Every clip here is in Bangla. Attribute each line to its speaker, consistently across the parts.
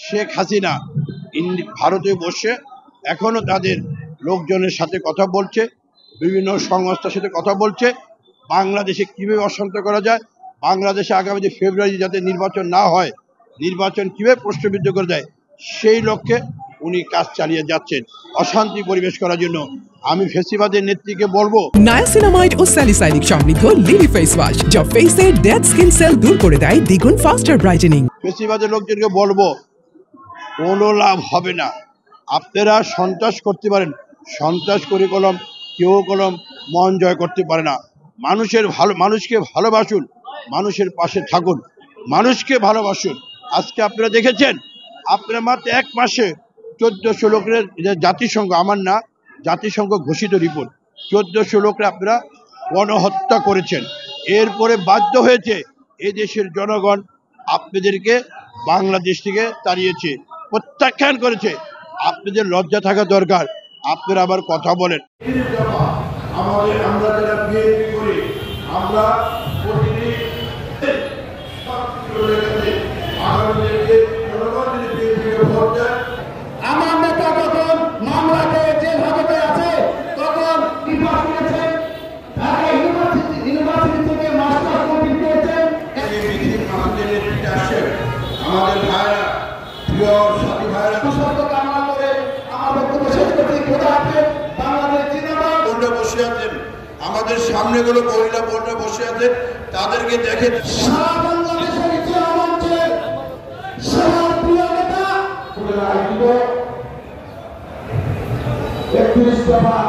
Speaker 1: শেখ হাসিনা ভারতে বসে এখনো তাদের লোকজনের সাথে কথা বলছে, বিভিন্ন সংস্থার সাথে কথা বলছে বাংলাদেশে কিভাবে অশান্ত করা যায়, বাংলাদেশে আগামী যে ফেব্রুয়ারি যাতে নির্বাচন না হয়, নির্বাচন কিভাবে প্রশ্নবিদ্ধ করে দেয় সেই লক্ষ্যে উনি কাজ চালিয়ে যাচ্ছেন অশান্তি পরিবেশ করার জন্য। আমি ফেসিবাদের নেত্রীকে বলবো,
Speaker 2: নায়াসিনামাইড ও স্যালিসাইলিক সমৃদ্ধ লিলি ফেস ওয়াশ যা ফেসের ডেড স্কিন সেল দূর করে দেয় দ্বিগুণ ফাস্টার ব্রাইটেনিং।
Speaker 1: ফেসিবাদের লোকজনকে বলবো কোনো লাভ হবে না। আপনারা সন্ত্রাস করতে পারেন, সন্ত্রাস করে কেউ মন জয় করতে পারে না। মানুষকে ভালোবাসুন, মানুষের পাশে থাকুন, মানুষকে ভালোবাসুন। আজকে আপনারা দেখেছেন, আপনারা মাত্র 1 মাসে 1400 লোকের জাতিসংঘ, আমার না, জাতিসংঘ ঘোষিত রিপোর্ট, 1400 লোকরা আপনারা গণহত্যা করেছেন। এরপরে বাধ্য হয়েছে এদেশের জনগণ আপনাদেরকে বাংলাদেশ থেকে তাড়িয়েছে, প্রত্যাখ্যান করেছে। আপনাদের লজ্জা থাকা দরকার। আপনারা আবার কথা বলেন। আমরা যারা বিএনপি করি, আমরা
Speaker 3: আমার নেতা যখন মামলাতে জেল হাজতে আছে তখন ইউনিভার্সিটি থেকে মাস্টার কমপ্লিট করেছেন।
Speaker 1: আমাদের ভাইরা, প্রিয় সাথী ভাইরা,
Speaker 3: কুশল কামনা করে আমার বক্তব্য শেষ করছি। খোদা হাফেজ। বাংলাদেশ জিন্দাবাদ।
Speaker 1: বোর্ডে বসে আছেন, আমাদের সামনে গুলো মহিলা বোর্ডে বসে আছেন, তাদেরকে দেখে
Speaker 3: সারা বাংলাদেশের ইতিহাস মঞ্চের সবার প্রিয় নেতা 31 দফা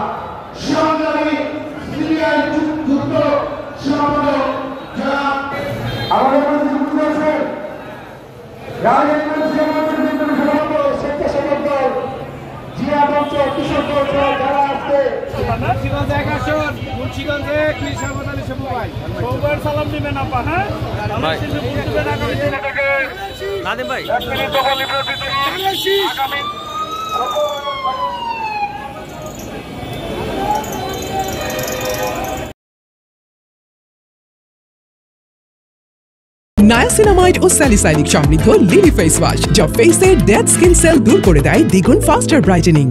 Speaker 3: সংগ্রামী সিরিয়াল যুদ্ধ সমাপন যারা আমাদের মধ্যে যুক্ত হয়েছেন, রাজনীতি মঞ্চের সভাপতি স্বেচ্ছাসেবক দল, জিয়া মঞ্চ, কিশোর দল যারা আছে সালাম দিবেন আপা। হ্যাঁ
Speaker 4: ভাই
Speaker 2: নায়াসিনামাইড ও স্যালিসাইলিক সমৃদ্ধ লিলি ফেস ওয়াশ যা ফেসের ডেড স্কিন সেল দূর করে দেয় দ্বিগুণ ফাস্টার ব্রাইটেনিং।